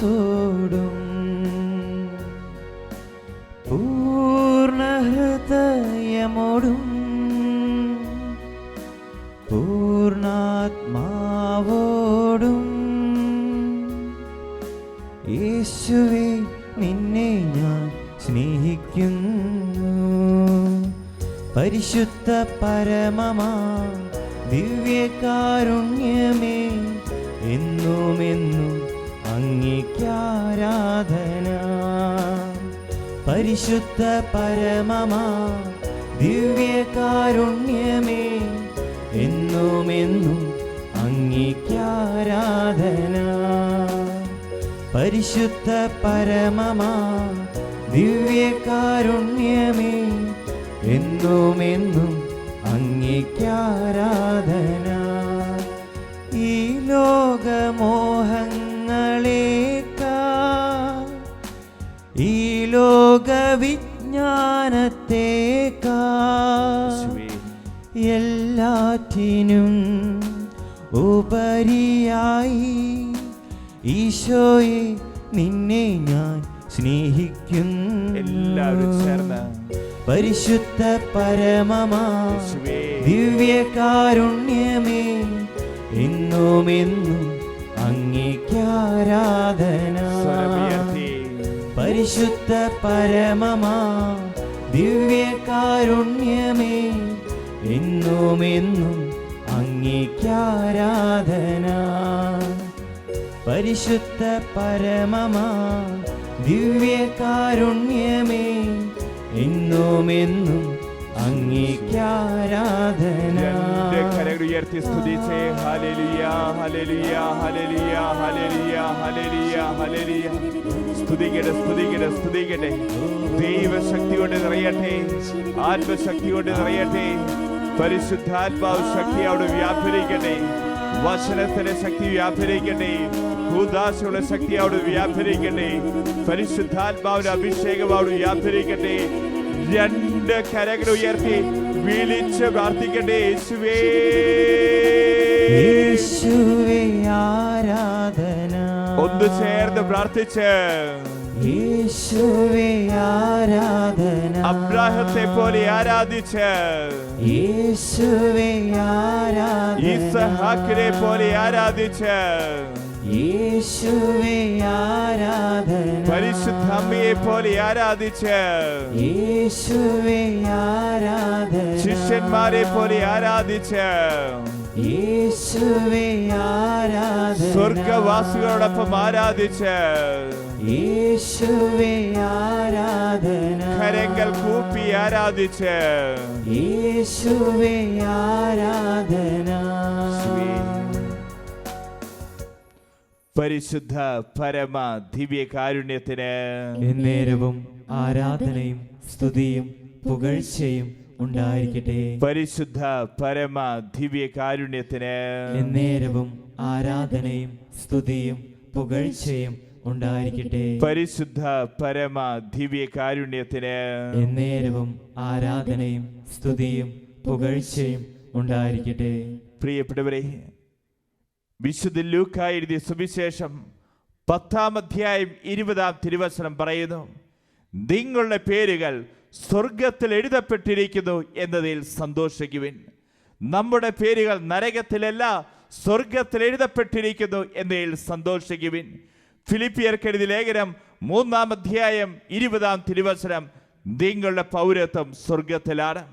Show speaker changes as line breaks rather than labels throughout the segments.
മനസ്സോടും പൂർണ്ണ ഹൃദയമോടും പൂർണ്ണാത്മാവോടും യേശുവേ നിന്നെ ഞാൻ സ്നേഹിക്കുന്നു. പരിശുദ്ധ പരമമാ ദിവ്യകാരുണ്യമേ എന്നുമെന്നും അങ്ങേക്കാരാധന. പരിശുദ്ധ പരമമാ ദിവ്യകാരുണ്യമേ എന്നുമെന്നും അങ്ങേക്കാരാധന. പരിശുദ്ധ പരമമാ ദിവ്യകാരുണ്യമേ എന്നുമെന്നും അങ്ങേക്കാരാധന. ഈ ലോകമോഹങ്ങളേക്കാൾ ഈ ലോകവിജ്ഞാനത്തേക്കാൾ എല്ലാറ്റിനും ഉപരിയായി ഈശോയെ നിന്നെ ഞാൻ സ്നേഹിക്കുന്നു.
എല്ലാവരും ചേർന്ന്
പരിശുദ്ധ പരമമാ ദിവ്യകാരുണ്യമേ എന്നുമെന്നും അങ്ങേക്കാരാധന. പരിശുദ്ധ പരമമാ ദിവ്യകാരുണ്യമേ എന്നുമെന്നും അങ്ങേക്കാരാധന. പരിശുദ്ധ പരമമാ ദിവ്യകാരുണ്യമേ എന്നുമെന്നും അങ്ങേക്കാരാധന.
കരങ്ങൾ ഉയർത്തി സ്തുതിച്ചേ. ഹല്ലേലൂയ ഹല്ലേലൂയ ഹല്ലേലൂയ ഹല്ലേലൂയ ഹല്ലേലൂയ ഹല്ലേലൂയ. സ്തുതിക്കട്ടെ സ്തുതിക്കട്ടെ സ്തുതിക്കട്ടെ. ദൈവശക്തി കൊണ്ട് നിറയട്ടെ, ആത്മശക്തി കൊണ്ട് നിറയട്ടെ. പരിശുദ്ധാത്മാവ് ശക്തി അവിടെ വ്യാപരിക്കട്ടെ. വചനത്തിന്റെ ശക്തി വ്യാപരിക്കട്ടെ. കൂദാശയുടെ ശക്തി അവിടെ വ്യാപരിക്കട്ടെ. പരിശുദ്ധാത്മാവിന്റെ അഭിഷേകം അവിടെ വ്യാപരിക്കട്ടെ. രണ്ട് കരങ്ങൾ ഉയർത്തി വിളിച്ച് പ്രാർത്ഥിക്കട്ടെ. യേശുവേ
യേശുവേ ആരാധന.
ഒന്ന് ചേർന്ന് പ്രാർത്ഥിച്ച്
യേശുവേ ആരാധന.
അബ്രാഹത്തെ പോലെ ആരാധിച്ച്
യേശുവേ ആരാധന.
ഈസഹാക്കിനെ പോലെ ആരാധിച്ച്
യേശുവേ ആരാധന.
പരിശുദ്ധ അമ്മയെ പോലെ ആരാധിച്ച്
യേശുവേ ആരാധന.
ശിഷ്യന്മാരെ പോലെ ആരാധിച്ച്
യേശുവേ ആരാധന.
സ്വർഗവാസികളോടൊപ്പം ആരാധിച്ച്
യേശുവേ ആരാധന.
കരങ്ങൾ കൂപ്പി ആരാധിച്ച്
യേശുവേ ആരാധന.
പരിശുദ്ധ പരമ ദിവ്യകാരുണ്യത്തിന്
എന്നേരവും ആരാധനയും സ്തുതിയും പുകഴ്ചയും ഉണ്ടായിരിക്കട്ടെ.
പരിശുദ്ധ പരമ ദിവ്യകാരുണ്യത്തിന്
എന്നേരവും ആരാധനയും സ്തുതിയും പുകഴ്ചയും ഉണ്ടായിരിക്കട്ടെ.
പരിശുദ്ധ പരമ ദിവ്യകാരുണ്യത്തിന്
എന്നേരവും ആരാധനയും സ്തുതിയും പുകഴ്ചയും ഉണ്ടായിരിക്കട്ടെ.
പ്രിയപ്പെട്ടവരെ, വിശുദ്ധ ലൂക്കാ എഴുതിയ സുവിശേഷം 10-ാം അധ്യായം 20-ാം തിരുവചനം പറയുന്നു, നിങ്ങളുടെ പേരുകൾ സ്വർഗത്തിൽ എഴുതപ്പെട്ടിരിക്കുന്നു എന്നതിൽ സന്തോഷിക്കുവിൻ. നമ്മുടെ പേരുകൾ നരകത്തിലല്ല, സ്വർഗത്തിൽ എഴുതപ്പെട്ടിരിക്കുന്നു എന്നതിൽ സന്തോഷിക്കുവിൻ. ഫിലിപ്പിയർക്ക് എഴുതിയ ലേഖനം 3-ാം അധ്യായം 20-ാം തിരുവചനം, നിങ്ങളുടെ പൗരത്വം സ്വർഗത്തിലാണ്.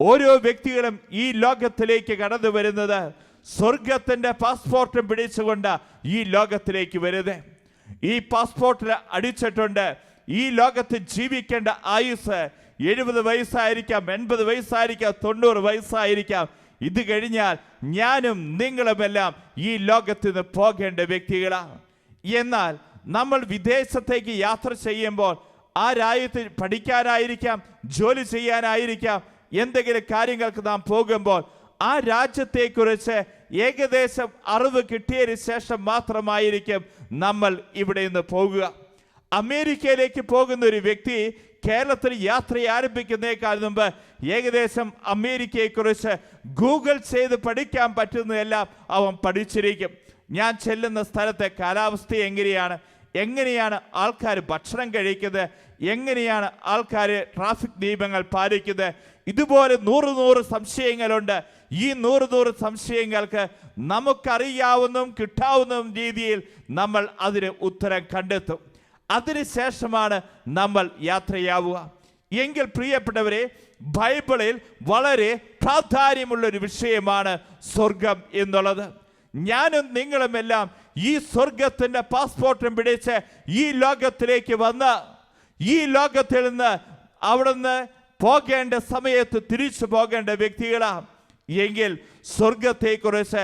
ഓരോ വ്യക്തികളും ഈ ലോകത്തിലേക്ക് കടന്നു വരുന്നത് സ്വർഗത്തിന്റെ പാസ്പോർട്ടും പിടിച്ചുകൊണ്ട് ഈ ലോകത്തിലേക്ക് വരുന്നത്. ഈ പാസ്പോർട്ടിൽ അടിച്ചിട്ടുണ്ട് ഈ ലോകത്ത് ജീവിക്കേണ്ട ആയുസ് 70 വയസ്സായിരിക്കാം, 80 വയസ്സായിരിക്കാം, 90 വയസ്സായിരിക്കാം. ഇത് കഴിഞ്ഞാൽ ഞാനും നിങ്ങളുമെല്ലാം ഈ ലോകത്ത് നിന്ന് പോകേണ്ട വ്യക്തികളാണ്. എന്നാൽ നമ്മൾ വിദേശത്തേക്ക് യാത്ര ചെയ്യുമ്പോൾ ആ രാജ്യത്ത് പഠിക്കാനായിരിക്കാം, ജോലി ചെയ്യാനായിരിക്കാം, എന്തെങ്കിലും കാര്യങ്ങൾക്ക് നാം പോകുമ്പോൾ ആ രാജ്യത്തെക്കുറിച്ച് ഏകദേശം അറിവ് കിട്ടിയതിന് ശേഷം മാത്രമായിരിക്കും നമ്മൾ ഇവിടെ നിന്ന് പോകുക. അമേരിക്കയിലേക്ക് പോകുന്ന ഒരു വ്യക്തി കേരളത്തിൽ യാത്ര ആരംഭിക്കുന്നതിനേക്കാൾ മുമ്പ് ഏകദേശം അമേരിക്കയെക്കുറിച്ച് ഗൂഗിൾ ചെയ്ത് പഠിക്കാൻ പറ്റുന്നതെല്ലാം അവൻ പഠിച്ചിരിക്കും. ഞാൻ ചെല്ലുന്ന സ്ഥലത്തെ കാലാവസ്ഥ എങ്ങനെയാണ്, എങ്ങനെയാണ് ആൾക്കാർ ഭക്ഷണം കഴിക്കുന്നത്, എങ്ങനെയാണ് ആൾക്കാർ ട്രാഫിക് നിയമങ്ങൾ പാലിക്കുന്നത്. ഇതുപോലെ 100 സംശയങ്ങളുണ്ട്. ഈ 100 സംശയങ്ങൾക്ക് നമുക്കറിയാവുന്നതും കിട്ടാവുന്നതും രീതിയിൽ നമ്മൾ അതിന് ഉത്തരം കണ്ടെത്തും. അതിനുശേഷമാണ് നമ്മൾ യാത്രയാവുക. എങ്കിൽ പ്രിയപ്പെട്ടവരെ, ബൈബിളിൽ വളരെ പ്രാധാന്യമുള്ളൊരു വിഷയമാണ് സ്വർഗം എന്നുള്ളത്. ഞാനും നിങ്ങളുമെല്ലാം ഈ സ്വർഗത്തിൻ്റെ പാസ്പോർട്ടും പിടിച്ച് ഈ ലോകത്തിലേക്ക് വന്ന് ഈ ലോകത്തിൽ നിന്ന് അവിടുന്ന് പോകേണ്ട സമയത്ത് തിരിച്ചു പോകേണ്ട വ്യക്തികളാണ്. എങ്കിൽ സ്വർഗത്തെക്കുറിച്ച്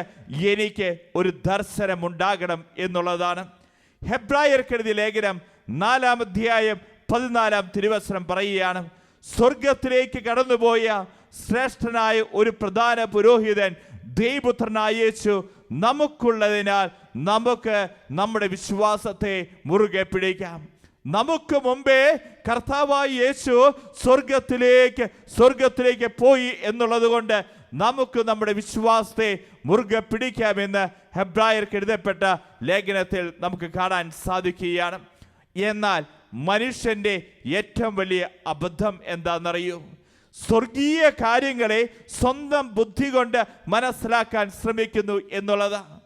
എനിക്ക് ഒരു ദർശനമുണ്ടാകണം എന്നുള്ളതാണ്. ഹെബ്രായർക്കെഴുതിയ ലേഖനം 4-ാം അധ്യായം 14-ാം തിരുവചനം പറയുകയാണ്, സ്വർഗത്തിലേക്ക് കടന്നുപോയ ശ്രേഷ്ഠനായ ഒരു പ്രധാന പുരോഹിതൻ ദൈവപുത്രനായ യേശു നമുക്കുള്ളതിനാൽ നമുക്ക് നമ്മുടെ വിശ്വാസത്തെ മുറുകെ പിടിക്കാം. നമുക്ക് മുമ്പേ കർത്താവായ യേശു സ്വർഗത്തിലേക്ക് പോയി എന്നുള്ളത് കൊണ്ട് നമുക്ക് നമ്മുടെ വിശ്വാസത്തെ മുറുകെ പിടിക്കാമെന്ന് ഹെബ്രായർക്ക് എഴുതപ്പെട്ട ലേഖനത്തിൽ നമുക്ക് കാണാൻ സാധിക്കുകയാണ്. എന്നാൽ മനുഷ്യൻ്റെ ഏറ്റവും വലിയ അബദ്ധം എന്താണെന്നറിയൂ? സ്വർഗീയ കാര്യങ്ങളെ സ്വന്തം ബുദ്ധി കൊണ്ട് മനസ്സിലാക്കാൻ ശ്രമിക്കുന്നു എന്നുള്ളതാണ്.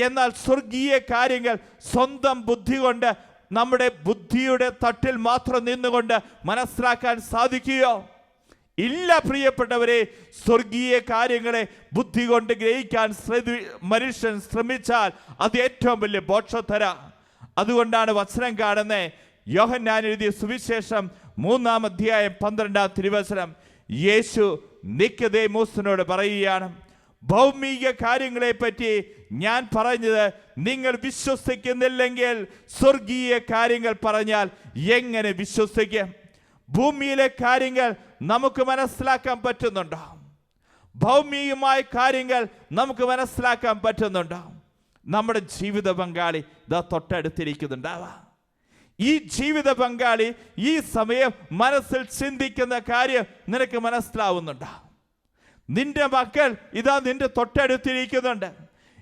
എന്നാൽ സ്വർഗീയ കാര്യങ്ങൾ സ്വന്തം ബുദ്ധി കൊണ്ട്, നമ്മുടെ ബുദ്ധിയുടെ തട്ടിൽ മാത്രം നിന്നുകൊണ്ട് മനസ്സിലാക്കാൻ സാധിക്കുകയോ? ഇല്ല പ്രിയപ്പെട്ടവരെ. സ്വർഗീയ കാര്യങ്ങളെ ബുദ്ധി കൊണ്ട് ഗ്രഹിക്കാൻ മനുഷ്യൻ ശ്രമിച്ചാൽ അത് ഏറ്റവും വലിയ ബോധത്തര. അതുകൊണ്ടാണ് വചനം കാണുന്നത്, യോഹന്നാൻ എഴുതിയ സുവിശേഷം 3-ാം അധ്യായം 12-ാം തിരുവചനം, യേശു നിക്കോദേമോസിനോട് പറയുകയാണ്, ഭൗമിക കാര്യങ്ങളെ പറ്റി ഞാൻ പറഞ്ഞത് നിങ്ങൾ വിശ്വസിക്കുന്നില്ലെങ്കിൽ സ്വർഗീയ കാര്യങ്ങൾ പറഞ്ഞാൽ എങ്ങനെ വിശ്വസിക്കും? ഭൂമിയിലെ കാര്യങ്ങൾ നമുക്ക് മനസ്സിലാക്കാൻ പറ്റുന്നുണ്ടോ? ഭൗമികമായ കാര്യങ്ങൾ നമുക്ക് മനസ്സിലാക്കാൻ പറ്റുന്നുണ്ടോ? നമ്മുടെ ജീവിത പങ്കാളി ഇതാ തൊട്ടടുത്തിരിക്കുന്നുണ്ടാവാം. ഈ ജീവിത പങ്കാളി ഈ സമയം മനസ്സിൽ ചിന്തിക്കുന്ന കാര്യം നിനക്ക് മനസ്സിലാവുന്നുണ്ടോ? നിന്റെ മക്കൾ ഇതാ നിന്റെ തൊട്ടടുത്തിരിക്കുന്നുണ്ട്.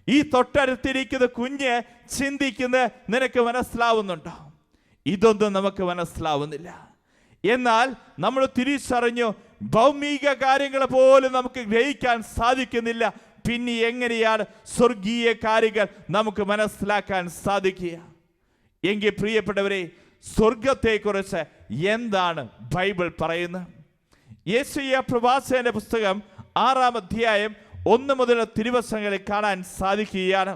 ഈ തൊട്ടടുത്തിരിക്കുന്ന കുഞ്ഞ് ചിന്തിക്കുന്നത് നിനക്ക് മനസ്സിലാവുന്നുണ്ടോ? ഇതൊന്നും നമുക്ക് മനസ്സിലാവുന്നില്ല. എന്നാൽ നമ്മൾ തിരിച്ചറിഞ്ഞു, ഭൗമിക കാര്യങ്ങൾ പോലും നമുക്ക് ഗ്രഹിക്കാൻ സാധിക്കുന്നില്ല. പിന്നെ എങ്ങനെയാണ് സ്വർഗീയ കാര്യങ്ങൾ നമുക്ക് മനസ്സിലാക്കാൻ സാധിക്കുക? എങ്കിൽ പ്രിയപ്പെട്ടവരെ, സ്വർഗത്തെക്കുറിച്ച് എന്താണ് ബൈബിൾ പറയുന്നത്? യെശയ്യാ പ്രവാചകന്റെ പുസ്തകം 6-ാം അധ്യായം 1 മുതൽ തിരുവചനങ്ങളിൽ കാണാൻ സാധിക്കുകയാണ്.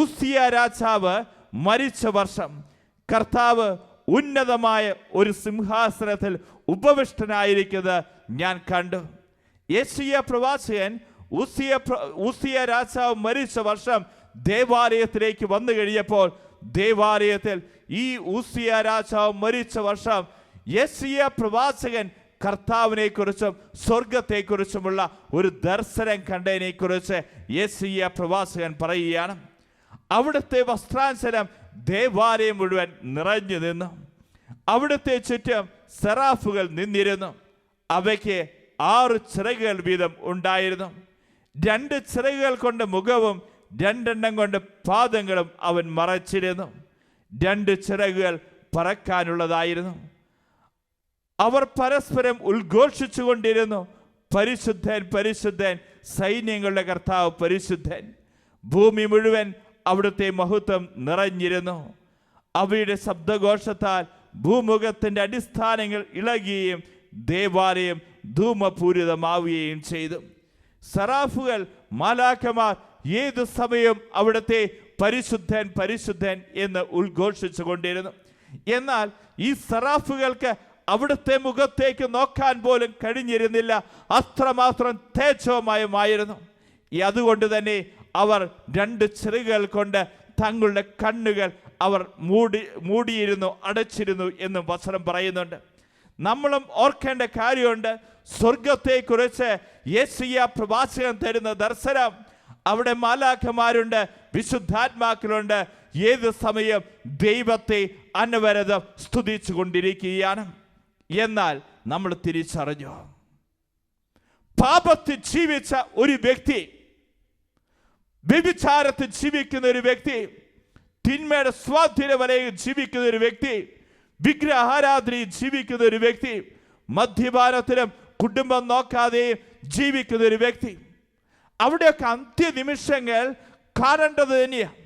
ഉസിയ രാജാവ് മരിച്ച വർഷം കർത്താവ് ഉന്നതമായ ഒരു സിംഹാസനത്തിൽ ഉപവിഷ്ടനായിരിക്കുന്നത് ഞാൻ കണ്ടു. യെശയ്യാ പ്രവാചകൻ ഉസിയ രാജാവ് മരിച്ച വർഷം ദേവാലയത്തിലേക്ക് വന്നു കഴിഞ്ഞപ്പോൾ, ദേവാലയത്തിൽ ഈ ഉസിയ രാജാവ് മരിച്ച വർഷം യെശയ്യാ പ്രവാചകൻ കർത്താവിനെ കുറിച്ചും സ്വർഗത്തെക്കുറിച്ചുമുള്ള ഒരു ദർശനം കണ്ടതിനെ കുറിച്ച് യെശയ്യാ പ്രവാചകൻ പറയുകയാണ്. അവിടുത്തെ വസ്ത്രാഞ്ചലം ദേവാലയം മുഴുവൻ നിറഞ്ഞു നിന്നു. അവിടുത്തെ ചുറ്റും സെറാഫുകൾ നിന്നിരുന്നു. അവയ്ക്ക് 6 ചിറകുകൾ വീതം ഉണ്ടായിരുന്നു. 2 ചിറകുകൾ കൊണ്ട് മുഖവും 2 എണ്ണം കൊണ്ട് പാദങ്ങളും അവൻ മറച്ചിരുന്നു. 2 ചിറകുകൾ പറക്കാനുള്ളതായിരുന്നു. അവർ പരസ്പരം ഉദ്ഘോഷിച്ചു കൊണ്ടിരുന്നു, പരിശുദ്ധൻ പരിശുദ്ധൻ, സൈന്യങ്ങളുടെ കർത്താവ് പരിശുദ്ധൻ. ഭൂമി മുഴുവൻ അവിടുത്തെ മഹത്വം നിറഞ്ഞിരുന്നു. അവയുടെ ശബ്ദഘോഷത്താൽ ഭൂമുഖത്തിന്റെ അടിസ്ഥാനങ്ങൾ ഇളകുകയും ദേവാലയം ധൂമപൂരിതമാവുകയും ചെയ്തു. സറാഫുകൾ, മാലാഖമാർ ഏതു സമയവും അവിടുത്തെ പരിശുദ്ധൻ പരിശുദ്ധൻ എന്ന് ഉദ്ഘോഷിച്ചു കൊണ്ടിരുന്നു. എന്നാൽ ഈ സറാഫുകൾക്ക് അവിടുത്തെ മുഖത്തേക്ക് നോക്കാൻ പോലും കഴിഞ്ഞിരുന്നില്ല. അത്രമാത്രം തേജോമയമായിരുന്നു. അതുകൊണ്ട് തന്നെ അവർ 2 ചിറകുകൾ കൊണ്ട് തങ്ങളുടെ കണ്ണുകൾ അവർ മൂടിയിരുന്നു, അടച്ചിരുന്നു എന്നും വചനം പറയുന്നുണ്ട്. നമ്മളും ഓർക്കേണ്ട കാര്യമുണ്ട്, സ്വർഗത്തെക്കുറിച്ച് യെശയ്യാ പ്രവാചകൻ തരുന്ന ദർശനം, അവിടെ മാലാഖമാരുണ്ട്, വിശുദ്ധാത്മാക്കളുണ്ട്. ഏത് സമയം ദൈവത്തെ അനവരതം സ്തുതിച്ചു കൊണ്ടിരിക്കുകയാണ്. എന്നാൽ നമ്മൾ തിരിച്ചറിഞ്ഞു, പാപത്തിൽ ജീവിച്ച ഒരു വ്യക്തി, വ്യഭിചാരത്തിൽ ജീവിക്കുന്ന ഒരു വ്യക്തി, തിന്മയുടെ സ്വാധീനം വലയിൽ ജീവിക്കുന്ന ഒരു വ്യക്തി, വിഗ്രഹാരാധനയിൽ ജീവിക്കുന്ന ഒരു വ്യക്തി, മദ്യപാനത്തിലും കുടുംബം നോക്കാതെയും ജീവിക്കുന്ന ഒരു വ്യക്തി, അവിടെയൊക്കെ അന്ത്യനിമിഷങ്ങൾ കാണേണ്ടത് തന്നെയാണ്.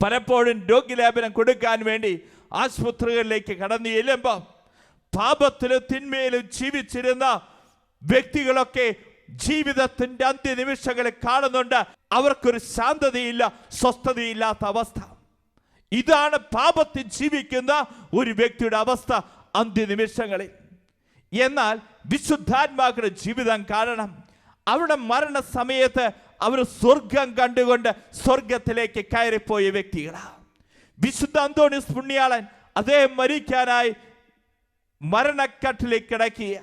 പലപ്പോഴും രോഗിലേപനം കൊടുക്കാൻ വേണ്ടി ആശുപത്രികളിലേക്ക് കടന്നു ചെല്ലുമ്പോൾ പാപത്തിലും തിന്മയിലും ജീവിച്ചിരുന്ന വ്യക്തികളൊക്കെ ജീവിതത്തിന്റെ അന്ത്യനിമിഷങ്ങളിൽ കാണുന്നുണ്ട്. അവർക്കൊരു ശാന്തതയില്ല, സ്വസ്ഥതയില്ലാത്ത അവസ്ഥ. ഇതാണ് പാപത്തിൽ ജീവിക്കുന്ന ഒരു വ്യക്തിയുടെ അവസ്ഥ അന്ത്യനിമിഷങ്ങളിൽ. എന്നാൽ വിശുദ്ധാത്മാക്കളുടെ ജീവിതം കാണണം. അവിടെ മരണസമയത്ത് അവർ സ്വർഗം കണ്ടുകൊണ്ട് സ്വർഗത്തിലേക്ക് കയറിപ്പോയ വ്യക്തികളാണ്. വിശുദ്ധ അന്തോണിയോസ് പുണ്യാളൻ അദ്ദേഹം മരിക്കാനായി മരണക്കട്ടിലേക്ക് കിടക്കുക.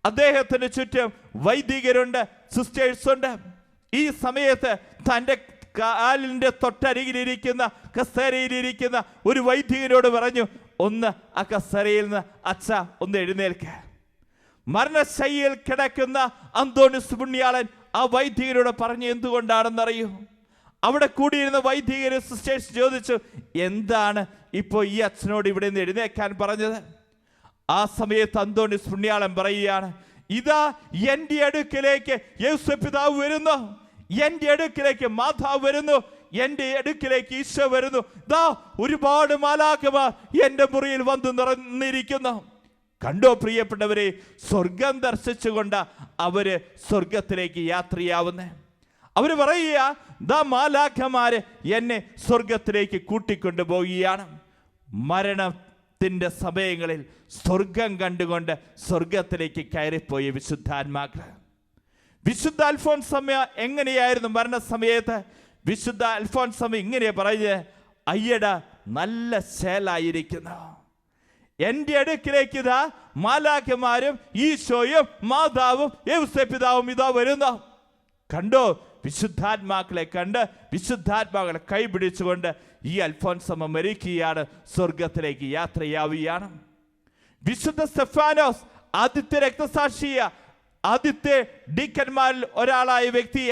അദ്ദേഹത്തിന് ചുറ്റും വൈദികരുണ്ട്, സിസ്റ്റേഴ്സ് ഉണ്ട്. ഈ സമയത്ത് തൻ്റെ കാലിൻ്റെ തൊട്ടരികിലിരിക്കുന്ന കസേരയിലിരിക്കുന്ന ഒരു വൈദികരോട് പറഞ്ഞു, ഒന്ന് ആ കസേരയിൽ നിന്ന് അച്ഛ ഒന്ന് എഴുന്നേൽക്ക. മരണശയ്യയിൽ കിടക്കുന്ന അന്തോണിയോസ് പുണ്യാളൻ ആ വൈദികരോട് പറഞ്ഞു. എന്തുകൊണ്ടാണെന്നറിയൂ? അവിടെ കൂടിയിരുന്ന വൈദികര് സിസ്റ്റേഴ്സ് ചോദിച്ചു, എന്താണ് ഇപ്പോൾ ഈ അച്ഛനോട് ഇവിടെ നിന്ന് എഴുന്നേക്കാൻ പറഞ്ഞത്? ആ സമയത്ത് അന്തോണിയോസ് പുണ്യാളൻ പറയുകയാണ്, ഇതാ എൻ്റെ അടുക്കിലേക്ക് യേശു പിതാവ് വരുന്നു, എൻ്റെ അടുക്കിലേക്ക് മാതാവ് വരുന്നു, എൻ്റെ അടുക്കിലേക്ക് ഈശോ വരുന്നു. ദാ ഒരുപാട് മാലാഖമാർ എൻ്റെ മുറിയിൽ വന്ന് നിറഞ്ഞിരിക്കുന്നു. കണ്ടോ പ്രിയപ്പെട്ടവരെ, സ്വർഗം ദർശിച്ചുകൊണ്ട് അവര് സ്വർഗത്തിലേക്ക് യാത്രയാവുന്നേ. അവര് പറയുക, ദാ മാലാഖമാര് എന്നെ സ്വർഗത്തിലേക്ക് കൂട്ടിക്കൊണ്ടു പോവുകയാണ്. മരണത്തിന്റെ സമയങ്ങളിൽ സ്വർഗം കണ്ടുകൊണ്ട് സ്വർഗത്തിലേക്ക് കയറിപ്പോയ വിശുദ്ധാത്മാക്കൾ. വിശുദ്ധ അൽഫോൻസമ്മ എങ്ങനെയായിരുന്നു മരണസമയത്ത്? വിശുദ്ധ അൽഫോൻസമ്മ ഇങ്ങനെയാ പറയുന്നത്, അയ്യട നല്ല ശേലായിരിക്കുന്നു, എൻ്റെ അടുക്കിലേക്ക് ഇതാ മാലാഖമാരും ഈശോയും മാതാവും യൗസേപ്പിതാവും ഇതാ വരുന്നു. കണ്ടോ, വിശുദ്ധാത്മാക്കളെ കണ്ട് വിശുദ്ധാത്മാക്കളെ കൈപിടിച്ചുകൊണ്ട് ഈ അൽഫോൻസമ്മ മരിക്കുകയാണ്, സ്വർഗത്തിലേക്ക് യാത്രയാവുകയാണ്. വിശുദ്ധ സ്തെഫാനോസ് ആദ്യത്തെ രക്തസാക്ഷിയ, ആദ്യത്തെ ഡീക്കന്മാരിൽ ഒരാളായ വ്യക്തിയ.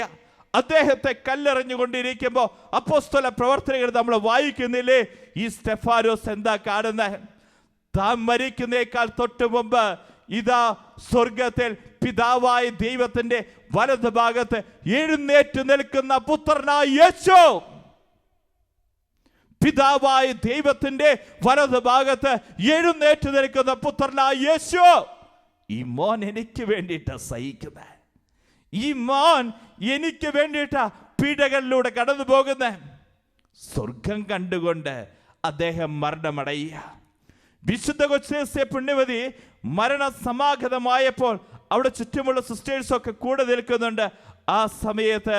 അദ്ദേഹത്തെ കല്ലെറിഞ്ഞുകൊണ്ടിരിക്കുമ്പോൾ അപ്പോസ്തല പ്രവർത്തനങ്ങൾ നമ്മൾ വായിക്കുന്നില്ലേ? ഈ സ്തെഫാനോസ് എന്താ കാണുന്നത്? താൻ മരിക്കുന്നേക്കാൾ തൊട്ടു മുമ്പ് ഇതാ സ്വർഗത്തിൽ പിതാവായ ദൈവത്തിന്റെ വലത് ഭാഗത്ത് എഴുന്നേറ്റ് നിൽക്കുന്ന പുത്രനായ യേശു. പിതാവായ ദൈവത്തിന്റെ വലത് ഭാഗത്ത് എഴുന്നേറ്റ് നിൽക്കുന്ന പുത്രനായ യേശു. ഈ മോൻ എനിക്ക് വേണ്ടിയിട്ടാ സഹിക്കുന്നത്, ഈ മോൻ എനിക്ക് വേണ്ടിയിട്ടാ പീഡകളിലൂടെ കടന്നു പോകുന്നത്. സ്വർഗം കണ്ടുകൊണ്ട് അദ്ദേഹം മരണമടയുക. വിശുദ്ധ കൊച്ചുനേസ്യ പുണ്യവതി മരണസമാഗതമായപ്പോൾ അവിടെ ചുറ്റുമുള്ള സിസ്റ്റേഴ്സൊക്കെ കൂടെ നിൽക്കുന്നുണ്ട്. ആ സമയത്ത്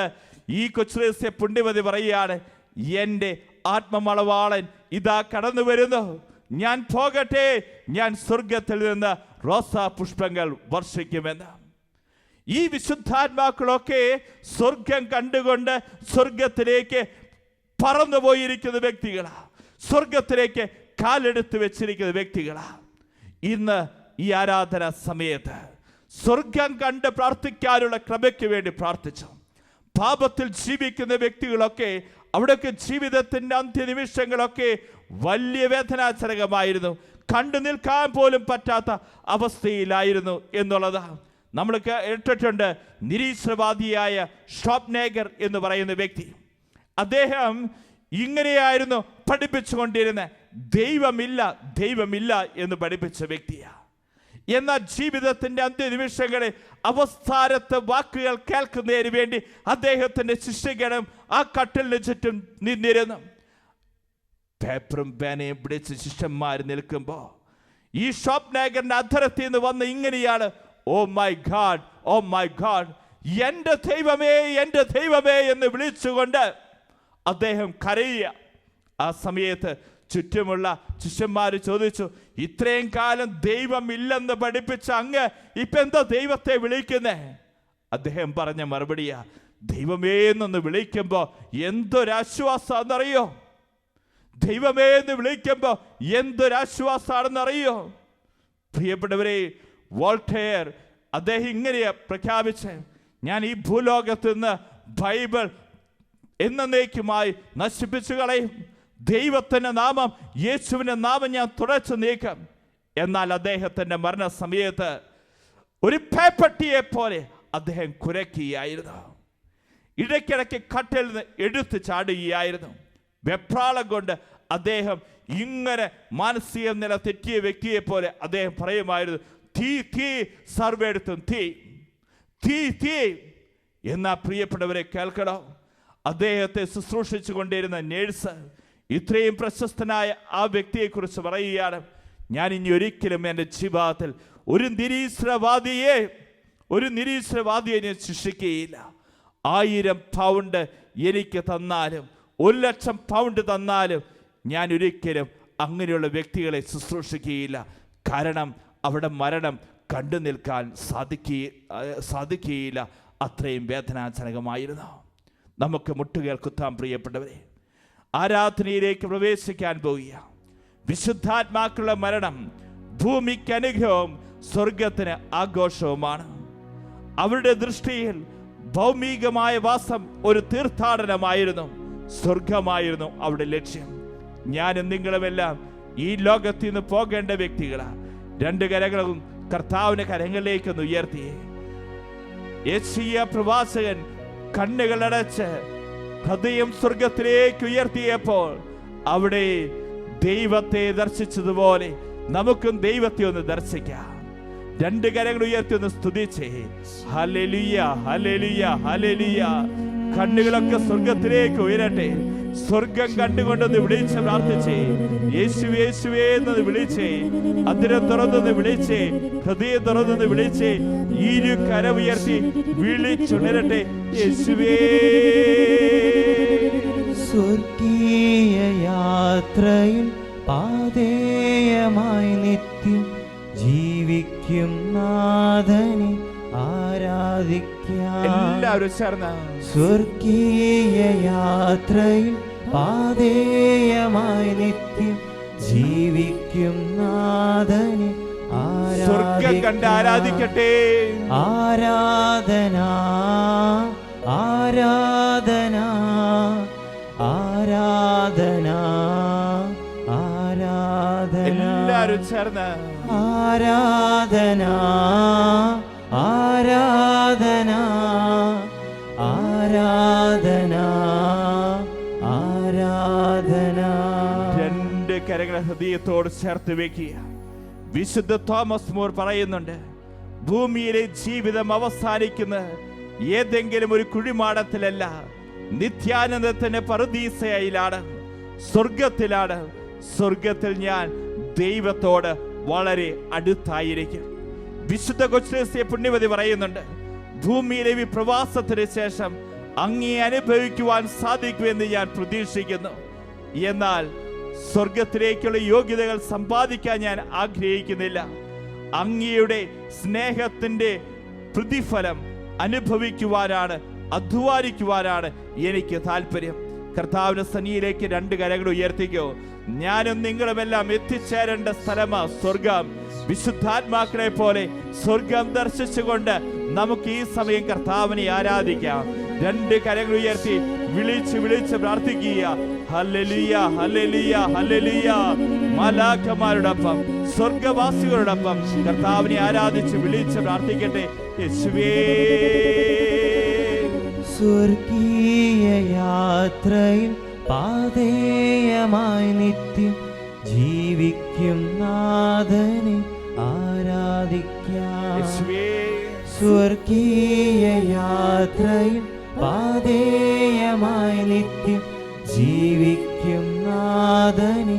ഈ കൊച്ചുനേസ്യ പുണ്യവതി പറയുകയാണ്, എൻ്റെ ആത്മമളവാളൻ ഇതാ കടന്നു വരുന്നു, ഞാൻ പോകട്ടെ, ഞാൻ സ്വർഗത്തിൽ നിന്ന് റോസാ പുഷ്പങ്ങൾ വർഷിക്കുമെന്ന്. ഈ വിശുദ്ധാത്മാക്കളൊക്കെ സ്വർഗം കണ്ടുകൊണ്ട് സ്വർഗത്തിലേക്ക് പറന്നുപോയിരിക്കുന്ന വ്യക്തികളാണ്, സ്വർഗത്തിലേക്ക് കാലെടുത്ത് വെച്ചിരിക്കുന്ന വ്യക്തികളാണ്. ഇന്ന് ഈ ആരാധന സമയത്ത് സ്വർഗം കണ്ട് പ്രാർത്ഥിക്കാനുള്ള കൃപയ്ക്ക് വേണ്ടി പ്രാർത്ഥിച്ചു. പാപത്തിൽ ജീവിക്കുന്ന വ്യക്തികളൊക്കെ അവിടെയൊക്കെ ജീവിതത്തിൻ്റെ അന്ത്യനിമിഷങ്ങളൊക്കെ വലിയ വേദനാജനകമായിരുന്നു, കണ്ടു നിൽക്കാൻ പോലും പറ്റാത്ത അവസ്ഥയിലായിരുന്നു എന്നുള്ളതാണ്. നമ്മൾ കേട്ടിട്ടുണ്ട്. നിരീശ്വരവാദിയായ ഷോപ്നേഗർ എന്ന് പറയുന്ന വ്യക്തി, അദ്ദേഹം ഇങ്ങനെയായിരുന്നു പഠിപ്പിച്ചുകൊണ്ടിരുന്നത്, ദൈവമില്ല ദൈവമില്ല എന്ന് പഠിപ്പിച്ച വ്യക്തിയാണ്. എന്നാൽ ജീവിതത്തിൻ്റെ അന്ത്യനിമിഷങ്ങളിൽ അവസാനത്തെ വാക്കുകൾ കേൾക്കുന്നതിന് വേണ്ടി അദ്ദേഹത്തിൻ്റെ ശിഷ്യഗണം ആ കട്ടിലിന് ചുറ്റും നിന്നിരുന്നു. പേപ്പറും പേനയും പിടിച്ച് ശിഷ്യന്മാർ നിൽക്കുമ്പോൾ ഈ ഷോപ്നേഗറിന്റെ അധരത്തിൽ നിന്ന് വന്ന് ഇങ്ങനെയാണ്, oh my god, oh my god, എൻ്റെ ദൈവമേ, എൻ്റെ ദൈവമേ എന്ന് വിളിച്ചുകൊണ്ട് അദ്ദേഹം കരയുക. ആ സമയത്ത് ചുറ്റുമുള്ള ശിഷ്യന്മാർ ചോദിച്ചു, ഇത്രയും കാലം ദൈവമില്ലെന്ന് പഠിപ്പിച്ച അങ്ങ് ഇപ്പൊ എന്താ ദൈവത്തെ വിളിക്കുന്നേ? അദ്ദേഹം പറഞ്ഞ മറുപടിയാ, ദൈവമേ എന്നൊന്ന് വിളിക്കുമ്പോ എന്തൊരാശ്വാസാന്നറിയോ? ദൈവമേ എന്ന് വിളിക്കുമ്പോ എന്തൊരാശ്വാസാണെന്നറിയോ? പ്രിയപ്പെട്ടവരെ, വോൾട്ടയർ അദ്ദേഹം ഇങ്ങനെയാ പ്രഖ്യാപിച്ചേ, ഞാൻ ഈ ഭൂലോകത്ത് നിന്ന് ബൈബിൾ എന്നേക്കുമായി നശിപ്പിച്ചു കളയും. ദൈവത്തിൻ്റെ നാമം, യേശുവിൻ്റെ നാമം ഞാൻ തുടച്ചു നീക്കും. എന്നാൽ അദ്ദേഹത്തിൻ്റെ മരണസമയത്ത് ഒരു പേപ്പട്ടിയെ പോലെ അദ്ദേഹം കുരയ്ക്കുകയായിരുന്നു. ഇടയ്ക്കിടയ്ക്ക് കട്ടിൽ നിന്ന് എടുത്തു ചാടുകയായിരുന്നു. വെപ്രാളം കൊണ്ട് അദ്ദേഹം ഇങ്ങനെ മാനസിക നില തെറ്റിയ വ്യക്തിയെ പോലെ അദ്ദേഹം പറയുമായിരുന്നു, തീ തീ സർവ്വയിടത്തും തീ തീ തീ. എന്നാ പ്രിയപ്പെട്ടവരെ കേൾക്കണം, അദ്ദേഹത്തെ ശുശ്രൂഷിച്ചു കൊണ്ടിരുന്ന നേഴ്സ് ഇത്രയും പ്രശസ്തനായ ആ വ്യക്തിയെക്കുറിച്ച് പറയുകയാണ്, ഞാൻ ഇനി ഒരിക്കലും എൻ്റെ ജീവിതത്തിൽ ഒരു നിരീശ്വരവാദിയെ ഞാൻ ശിക്ഷിക്കുകയില്ല. 1000 പൗണ്ട് എനിക്ക് തന്നാലും 1,00,000 പൗണ്ട് തന്നാലും ഞാൻ ഒരിക്കലും അങ്ങനെയുള്ള വ്യക്തികളെ ശുശ്രൂഷിക്കുകയില്ല. കാരണം അവിടെ മരണം കണ്ടു നിൽക്കാൻ സാധിക്കുകയില്ല. അത്രയും വേദനാജനകമായിരുന്നു. നമുക്ക് മുട്ടുകേൽ കുത്താൻ പ്രിയപ്പെട്ടവരെ, ആരാധനയിലേക്ക് പ്രവേശിക്കാൻ പോവുക. വിശുദ്ധാത്മാക്കളുടെ മരണം ഭൂമിക്ക് അനുഗ്രഹവും സ്വർഗത്തിന് ആഘോഷവുമാണ്. അവരുടെ ദൃഷ്ടിയിൽ ഭൗമികമായ വാസം ഒരു തീർത്ഥാടനമായിരുന്നു, സ്വർഗമായിരുന്നു അവരുടെ ലക്ഷ്യം. ഞാനും നിങ്ങളുമെല്ലാം ഈ ലോകത്തിൽ നിന്ന് പോകേണ്ട വ്യക്തികളാണ്. 2 കരങ്ങളും കർത്താവിന്റെ കരങ്ങളിലേക്കൊന്ന് ഉയർത്തി. യെശയ്യാ പ്രവാചകൻ കണ്ണുകളടച്ച് ഹൃദയം സ്വർഗത്തിലേക്ക് ഉയർത്തിയപ്പോൾ അവിടെ ദൈവത്തെ ദർശിച്ചതുപോലെ നമുക്കും ദൈവത്തെ ഒന്ന് ദർശിക്കാം. 2 കരങ്ങൾ ഉയർത്തി ഒന്ന് സ്തുതിച്ചേ. ഹല്ലേലൂയ, ഹല്ലേലൂയ, ഹല്ലേലൂയ. കണ്ണുകളൊക്കെ സ്വർഗത്തിലേക്ക് ഉയരട്ടെ. സ്വർഗം കണ്ടുകൊണ്ടൊന്ന് വിളിച്ച് പ്രാർത്ഥിച്ചേ. യേശുവേ യേശുവേ എന്നത് വിളിച്ചേ. അതിരം തുറന്നൊന്ന് വിളിച്ചേ. ഹൃദയം തുറന്നൊന്ന് വിളിച്ചേ. 2 കരം ഉയർത്തി വിളിച്ചുണരട്ടെ. യേശുവേ.
സ്വർഗീയ യാത്രയിൽ പാതേയമായി നിത്യം ജീവിക്കും നാഥനെ ആരാധിക്കാം.
എല്ലാവരും ചേർന്ന്
സ്വർഗീയ യാത്രയിൽ പാതേയമായി നിത്യം ജീവിക്കും നാഥനെ
സ്വർഗം കണ്ട് ആരാധിക്കട്ടെ.
ആരാധന ആരാധന ആരാധന ആരാധന.
എല്ലാവരും ചേർന്ന്
ആരാധന ആരാധന ആരാധന ആരാധന.
2 കരങ്ങൾ ഹൃദയത്തോട് ചേർത്ത് വെക്കുക. വിശുദ്ധ തോമസ് മൂർ പറയുന്നുണ്ട്, ഭൂമിയിലെ ജീവിതം അവസാനിക്കുന്ന ഏതെങ്കിലും ഒരു കുഴിമാടത്തിലല്ല, നിത്യാനന്ദത്തിന്റെ പറുദീസയിലാണ്, സ്വർഗത്തിലാണ്. സ്വർഗത്തിൽ ഞാൻ ദൈവത്തോട് വളരെ അടുത്തായിരിക്കും. വിശുദ്ധ കൊച്ചുലേസ്യ പുണ്യവതി പറയുന്നുണ്ട്, ഭൂമിയിലെ ഈ പ്രവാസത്തിന് ശേഷം അങ്ങേ അനുഭവിക്കുവാൻ സാധിക്കുമെന്ന് ഞാൻ പ്രതീക്ഷിക്കുന്നു. എന്നാൽ സ്വർഗത്തിലേക്കുള്ള യോഗ്യതകൾ സമ്പാദിക്കാൻ ഞാൻ ആഗ്രഹിക്കുന്നില്ല. അങ്ങയുടെ സ്നേഹത്തിന്റെ പ്രതിഫലം അനുഭവിക്കുവാനാണ്, അധ്വാനിക്കുവാനാണ് എനിക്ക് താല്പര്യം. കർത്താവിന്റെ സന്നിധിയിലേക്ക് 2 കരങ്ങൾ ഉയർത്തിക്കോ. ഞാനും നിങ്ങളുമെല്ലാം എത്തിച്ചേരേണ്ട സ്ഥലമാ സ്വർഗം. വിശുദ്ധാത്മാക്കളെ പോലെ സ്വർഗം ദർശിച്ചുകൊണ്ട് നമുക്ക് ഈ സമയം കർത്താവിനെ ആരാധിക്കാം. 2 കരങ്ങൾ ഉയർത്തി വിളിച്ച് വിളിച്ച് പ്രാർത്ഥിക്കുക. ഹല്ലേലൂയ, ഹല്ലേലൂയ, ഹല്ലേലൂയ. മാലാഖമാരോടൊപ്പം സ്വർഗവാസികളോടൊപ്പം കർത്താവിനെ ആരാധിച്ച് വിളിച്ച് പ്രാർത്ഥിക്കട്ടെ. യേശുവേ.
സ്വർഗീയ യാത്രയിൽ പാതേയമായി നിത്യം ജീവിക്കും നാഥനെ ആരാധിക്കാം. സ്വർഗീയ യാത്രയിൽ പാതേയമായി നിത്യം ജീവിക്കും നാഥനെ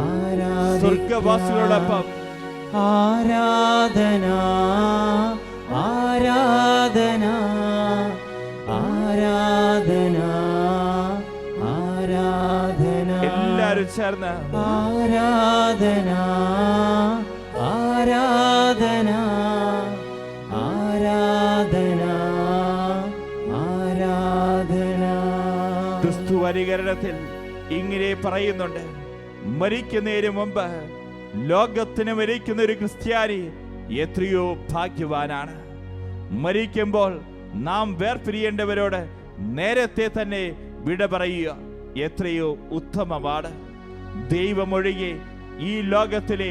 ആരാധിക്കാം.
സ്വർഗവാസികളോടൊപ്പം
ആരാധന ആരാധന ആരാധന ആരാധന.
എല്ലാവരും ചേർന്ന്
ആരാധന ആരാധന ആരാധന ആരാധന.
ക്രിസ്തു അനുകരണത്തിൽ ഇങ്ങനെ പറയുന്നുണ്ട്, മരിക്കുന്നതിന് മുമ്പ് ലോകത്തിന് മരിക്കുന്ന ഒരു ക്രിസ്ത്യാനി എത്രയോ ഭാഗ്യവാനാണ്. മരിക്കുമ്പോൾ നാം വേർപിരിയേണ്ടവരോട് നേരത്തെ തന്നെ വിട പറയുക. എത്രയോ ഉത്തമമാണ്. ദൈവമൊഴികെ ഈ ലോകത്തിലെ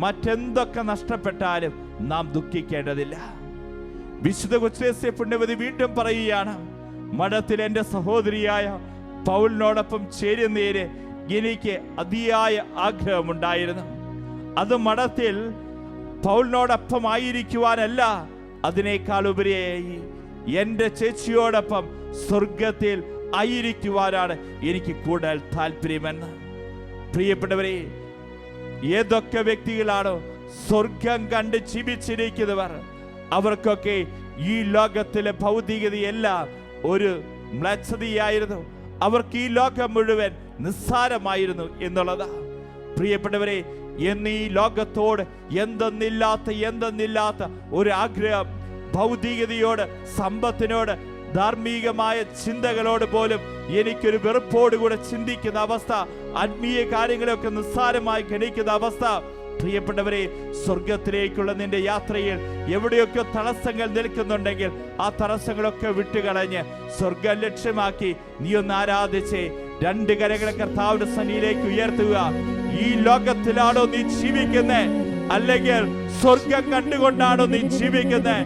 മറ്റെന്തൊക്കെ നഷ്ടപ്പെട്ടാലും നാം ദുഃഖിക്കേണ്ടതില്ല. വിശുദ്ധ കൊച്ചുലേസ്യ പുണ്യവതി വീണ്ടും പറയുകയാണ്, മഠത്തിൽ എൻ്റെ സഹോദരിയായ പൗലിനോടൊപ്പം ചേരുന്നതിന് എനിക്ക് അതിയായ ആഗ്രഹമുണ്ടായിരുന്നു. അത് മഠത്തിൽ പൗലിനോടൊപ്പം ആയിരിക്കുവാനല്ല, അതിനേക്കാൾ ഉപരിയായി എൻ്റെ ചേച്ചിയോടൊപ്പം സ്വർഗത്തിൽ ആയിരിക്കുവാനാണ് എനിക്ക് കൂടുതൽ താല്പര്യമെന്ന്. പ്രിയപ്പെട്ടവരെ, ഏതൊക്കെ വ്യക്തികളാണോ സ്വർഗം കണ്ട് ജീവിച്ചിരിക്കുന്നവർ, അവർക്കൊക്കെ ഈ ലോകത്തിലെ ഭൗതികതയെല്ലാം ഒരു മ്ലേച്ഛതയായിരുന്നു. അവർക്ക് ഈ ലോകം മുഴുവൻ നിസ്സാരമായിരുന്നു എന്നുള്ളതാ. പ്രിയപ്പെട്ടവരെ, എന്ന് ഈ ലോകത്തോട് എന്തെന്നില്ലാത്ത ഒരു ആഗ്രഹം, ഭൗതികതയോട്, സമ്പത്തിനോട്, ധാർമ്മികമായ ചിന്തകളോട് പോലും എനിക്കൊരു വെറുപ്പോടുകൂടെ ചിന്തിക്കുന്ന അവസ്ഥ, ആത്മീയ കാര്യങ്ങളൊക്കെ നിസ്സാരമായി ഗണിക്കുന്ന അവസ്ഥ. പ്രിയപ്പെട്ടവരെ, സ്വർഗത്തിലേക്കുള്ള നിന്റെ യാത്രയിൽ എവിടെയൊക്കെ തടസ്സങ്ങൾ നിൽക്കുന്നുണ്ടെങ്കിൽ ആ തടസ്സങ്ങളൊക്കെ വിട്ടുകളഞ്ഞ് സ്വർഗം ലക്ഷ്യമാക്കി നീ ഒന്ന് ആരാധിച്ച് 2 കരങ്ങളെ കർത്താവിന്റെ സന്നിധിയിലേക്ക് ഉയർത്തുക. ഈ ലോകത്തിലാണോ നീ ജീവിക്കുന്നത്, അല്ലെങ്കിൽ സ്വർഗം കണ്ടുകൊണ്ടാണോ നീ ജീവിക്കുന്നത്?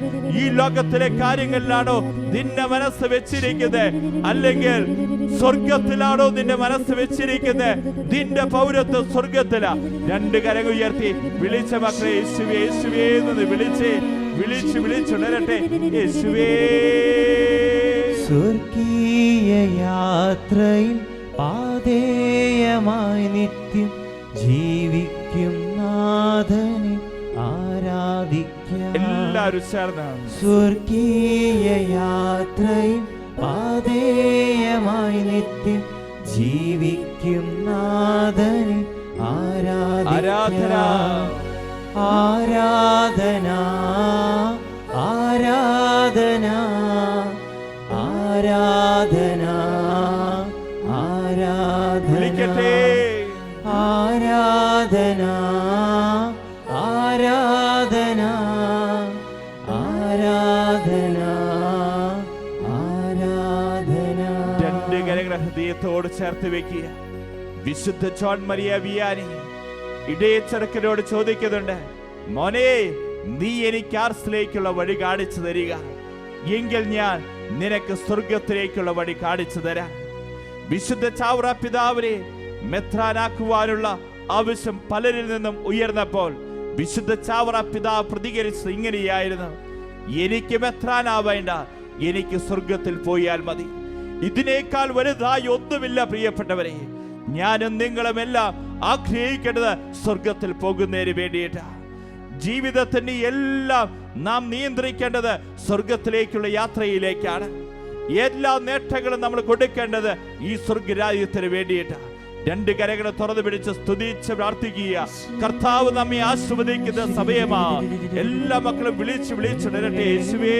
ഈ ലോകത്തിലെ കാര്യങ്ങളിലാണോ നിന്റെ മനസ്സ് വെച്ചിരിക്കുന്നത്, അല്ലെങ്കിൽ സ്വർഗത്തിലാണോ നിന്റെ മനസ്സ് വെച്ചിരിക്കുന്നത്? നിന്റെ പൗരത്വം സ്വർഗത്തിലാ. 2 കരങ്ങൾ ഉയർത്തി വിളിച്ച മക്കളെ യേശുവേ യേശുവേ എന്ന് വിളിച്ചുണരട്ടെ. യേശുവേ.
സ്വർഗീയ യാത്രയിൽ പാതേയമായി നിത്യം ജീവിക്കും നാഥനെ ആരാധിക്കാം.
എല്ലാവരും ചേർന്ന്
സ്വർഗീയ യാത്രയിൽ പാതേയമായി നിത്യം ജീവിക്കും നാഥനെ ആരാധിക്കാം. ആരാധന ആരാധന ആരാധന ആരാധന ആരാധന ആരാധന ആരാധന ആരാധന.
2 കരങ്ങൾ ഹൃദയത്തോട് ചേർത്ത് വെക്കുക. വിശുദ്ധ ജോൺ മരിയ വിയാനി ഇടയച്ചെറുക്കനോട് ചോദിക്കുന്നുണ്ട്, മോനെ, നീ എനിക്ക് ആർസിലേക്കുള്ള വഴി കാണിച്ചു തരിക, എങ്കിൽ ഞാൻ നിനക്ക് സ്വർഗത്തിലേക്കുള്ള വഴി കാണിച്ചു തരാം. വിശുദ്ധ ചാവറ പിതാവിനെ മെത്രാനാക്കുവാനുള്ള ആവശ്യം പലരിൽ നിന്നും ഉയർന്നപ്പോൾ വിശുദ്ധ ചാവറ പിതാവ് പ്രതികരിച്ചത് ഇങ്ങനെയായിരുന്നു: എനിക്ക് മെത്രാനാവേണ്ട, എനിക്ക് സ്വർഗത്തിൽ പോയാൽ മതി. ഇതിനേക്കാൾ വലുതായി ഒന്നുമില്ല പ്രിയപ്പെട്ടവരെ. ഞാനും നിങ്ങളും എല്ലാം ആഗ്രഹിക്കേണ്ടത് സ്വർഗത്തിൽ പോകുന്നതിന് വേണ്ടിയിട്ടാണ്. ജീവിതത്തിന്റെ എല്ലാം നാം നിയന്ത്രിക്കേണ്ടത് സ്വർഗത്തിലേക്കുള്ള യാത്രയിലേക്കാണ്. എല്ലാ നേട്ടങ്ങളും നമ്മൾ കൊടുക്കേണ്ടത് ഈ സ്വർഗരാജ്യത്തിന് വേണ്ടിയിട്ടാണ്. 2 കരകളെ തുറന്നു പിടിച്ച് സ്തുതിച്ച് പ്രാർത്ഥിക്കുക. കർത്താവ് നമ്മെ ആശീർവദിക്കുന്ന സമയമാ. എല്ലാ മക്കളും വിളിച്ചുണരട്ടെ. യേശുവേ.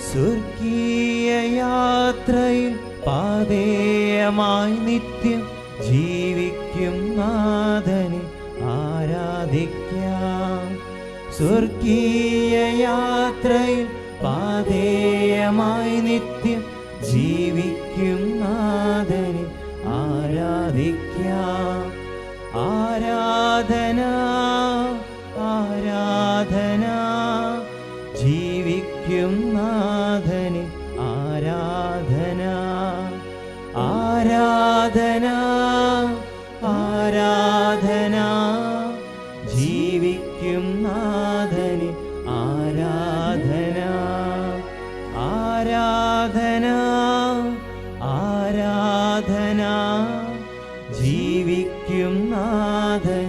സ്വർഗീയ യാത്രയിൽ പാതേയമായി നിത്യം ജീവിക്കും നാഥനെ ആരാധിക്കാം. സ്വർഗീയ യാത്രയിൽ പാതേയമായി നിത്യം ജീവിക്കും നാഥനെ ആരാധിക്കാം. ആരാധന ആരാധന ജീവിക്കും നാഥനെ ആരാധന. ആരാധന ആരാധന ജീവിക്കും നാഥനെ ആരാധന. ആരാധന ആരാധന ജീവിക്കും നാഥനെ